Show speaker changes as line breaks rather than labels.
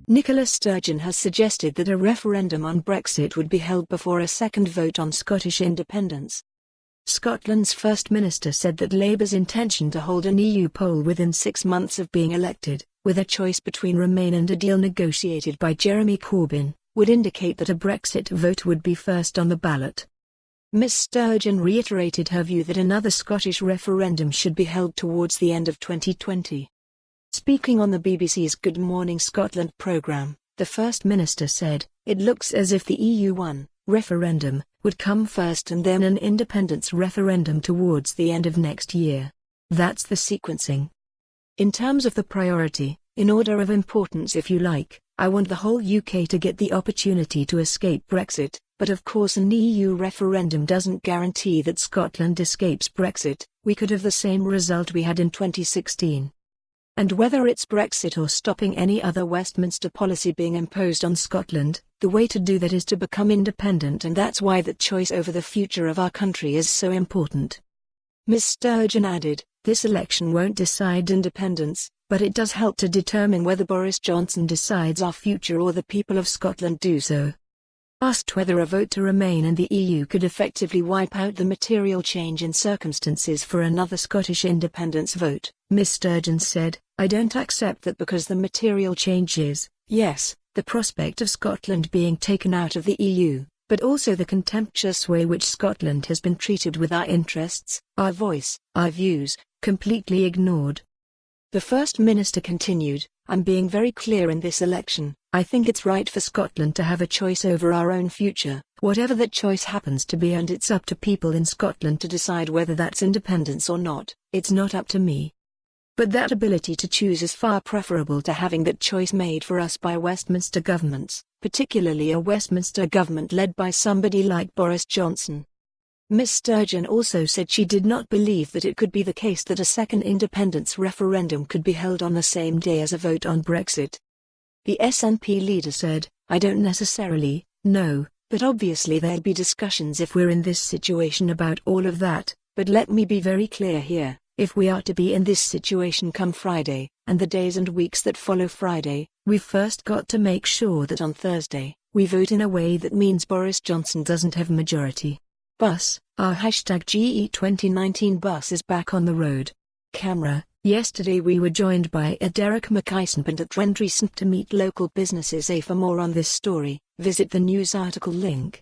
Nicola Sturgeon has suggested that a referendum on Brexit would be held before a second vote on Scottish independence. Scotland's First Minister said that Labour's intention to hold an EU poll within 6 months of being elected, with a choice between Remain and a deal negotiated by Jeremy Corbyn, would indicate that a Brexit vote would be first on the ballot. Ms Sturgeon reiterated her view that another Scottish referendum should be held towards the end of 2020. Speaking on the BBC's Good Morning Scotland programme, the First Minister said, "It looks as if the EU1 referendum would come first and then an independence referendum towards the end of next year. That's the sequencing. In terms of the priority, in order of importance if you like, I want the whole UK to get the opportunity to escape Brexit, but of course an EU referendum doesn't guarantee that Scotland escapes Brexit. We could have the same result we had in 2016. And whether it's Brexit or stopping any other Westminster policy being imposed on Scotland, the way to do that is to become independent, and that's why that choice over the future of our country is so important." Ms Sturgeon added, "This election won't decide independence, but it does help to determine whether Boris Johnson decides our future or the people of Scotland do so." Asked whether a vote to remain in the EU could effectively wipe out the material change in circumstances for another Scottish independence vote, Ms Sturgeon said, "I don't accept that because the material change is, yes, the prospect of Scotland being taken out of the EU, but also the contemptuous way which Scotland has been treated with our interests, our voice, our views, completely ignored." The First Minister continued, "I'm being very clear in this election. I think it's right for Scotland to have a choice over our own future, whatever that choice happens to be, and it's up to people in Scotland to decide whether that's independence or not. It's not up to me. But that ability to choose is far preferable to having that choice made for us by Westminster governments, particularly a Westminster government led by somebody like Boris Johnson." Ms Sturgeon also said she did not believe that it could be the case that a second independence referendum could be held on the same day as a vote on Brexit. The SNP leader said, "I don't necessarily know, but obviously there'll be discussions if we're in this situation about all of that, but let me be very clear here, if we are to be in this situation come Friday, and the days and weeks that follow Friday, we've first got to make sure that on Thursday, we vote in a way that means Boris Johnson doesn't have majority. Bus, our #GE2019 bus is back on the road." Camera, yesterday we were joined by Derek McIsonpant at Rendresen to meet local businesses. For more on this story, visit the news article link.